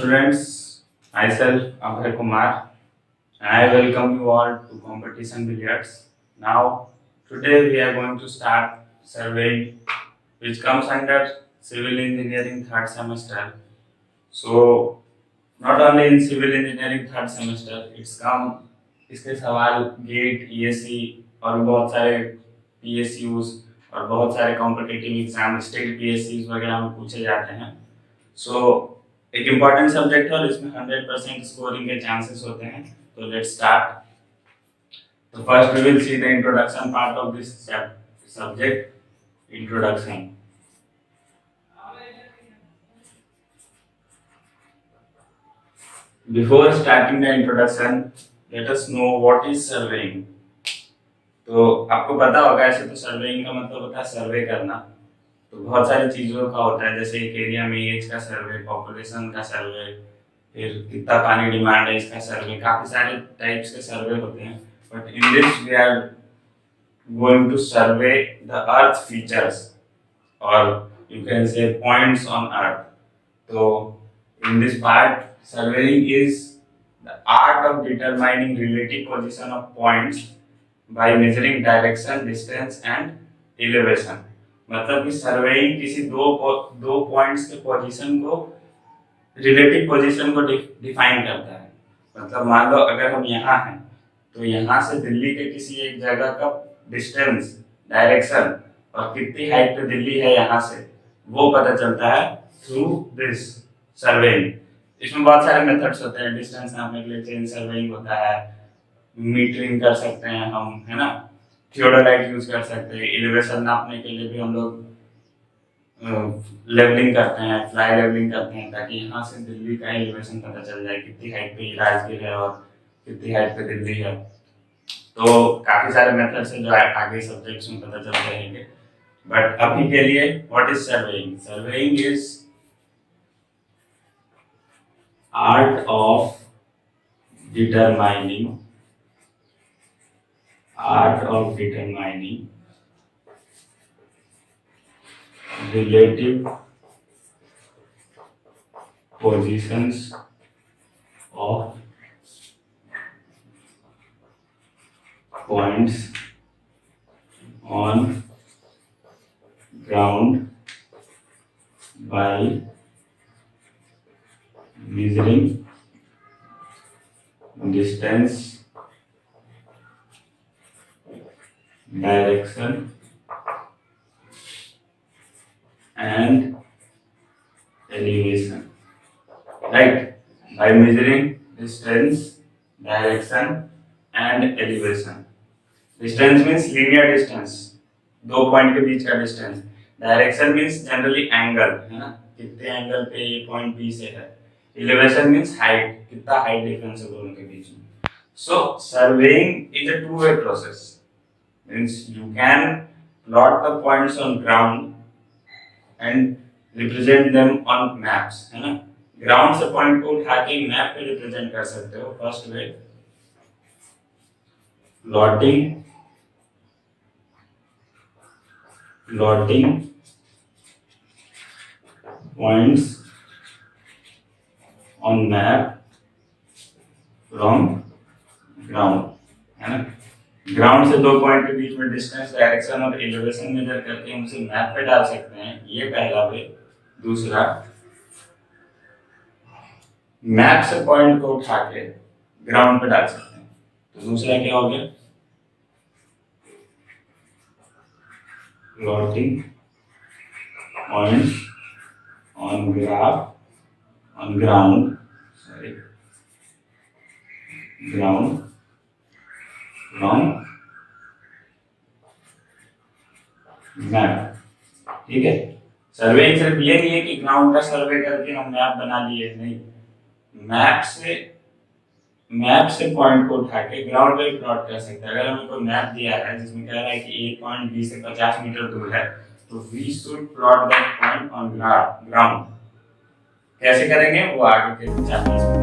students, myself Abhay Kumar, and I welcome you all to Competition Billiards. Now, today we are going to start surveying, which comes under Civil Engineering third semester. So, not only in Civil Engineering third semester, इसके सवाल gate, ESC और बहुत सारे PSUs और बहुत सारे competitive exam state पीएससीज वगैरह में पूछे जाते हैं. सो एक इम्पॉर्टेंट सब्जेक्ट है और इसमें 100% स्कोरिंग के चांसेस होते हैं. तो लेट्स स्टार्ट. तो first we will see the introduction part of this subject. Introduction. Before starting the introduction, let us know what is surveying. तो आपको पता होगा ऐसे तो सर्वेइंग का मतलब होता है सर्वे करना. तो बहुत सारी चीज़ों का होता है, जैसे एक एरिया में एज का सर्वे, पॉपुलेशन का सर्वे, फिर कितना पानी डिमांड है इसका सर्वे, काफ़ी सारे टाइप्स के सर्वे होते हैं. But in this we are going to survey the earth features और you can say points on earth. तो in this part surveying is the art of determining relative position of points by measuring direction, distance and elevation. मतलब कि surveying किसी दो points के position को relative position को define करता है. मतलब मान लो अगर हम यहाँ हैं तो यहाँ से दिल्ली के किसी एक जगह का डिस्टेंस, डायरेक्शन और कितनी हाइट पे दिल्ली है यहाँ से, वो पता चलता है थ्रू दिस सर्वेइंग. इसमें बहुत सारे मेथड्स होते हैं. डिस्टेंस नापने के लिए चेन सर्वेइंग होता है, मीटरिंग कर सकते हैं हम, है ना, थियोडोलाइट यूज कर सकते हैं. एलिवेशन नापने के लिए भी हम लोग लेवलिंग करते हैं, फ्लाई लेवलिंग करते हैं, ताकि यहाँ से दिल्ली का एलिवेशन पता चल जाए, कितनी हाइट पे राजगीर है और कितनी हाइट पे दिल्ली है. तो काफी सारे मेथड्स हैं जो आगे सब्जेक्ट्स में पता चलते रहेंगे. बट अभी के लिए what is surveying? Surveying is art of determining relative positions of points on ground by measuring distance, direction and elevation. Right? By measuring distance, direction and elevation. Distance means linear distance, दो point के बीच का distance. Direction means generally angle, है ना, कितने angle पे ये point B से है. Elevation means height, कितना हाइट डिफरेंस है दोनों के बीच में. So surveying is a two-way process. Means you can plot the points on ground and represent them on maps, है ना. ग्राउंड से पॉइंट को उठा के मैप पे रिप्रेजेंट कर सकते हो. First way plotting points on map from ground, है ना. ग्राउंड से दो पॉइंट के बीच में डिस्टेंस, डायरेक्शन और एलिवेशन मेजर करके हम उसे मैप पे डाल सकते हैं. ये पहला वे. दूसरा, मैप से पॉइंट को उठा के ग्राउंड पे डाल सकते हैं. तो दूसरा क्या हो गया? Plotting points on ground from map. ठीक है. सर्वेइंग सिर्फ ये नहीं है कि ग्राउंड का सर्वे करके हम मैप बना लिए, नहीं. मैप से पॉइंट को उठा के ग्राउंड पे प्लॉट कर सकते हैं. अगर हमें कोई मैप दिया है जिसमें कह रहा है कि एक पॉइंट बी से 50 मीटर दूर है, तो we should plot that point on ground. कैसे करेंगे वो आगे के चैप्टर्स में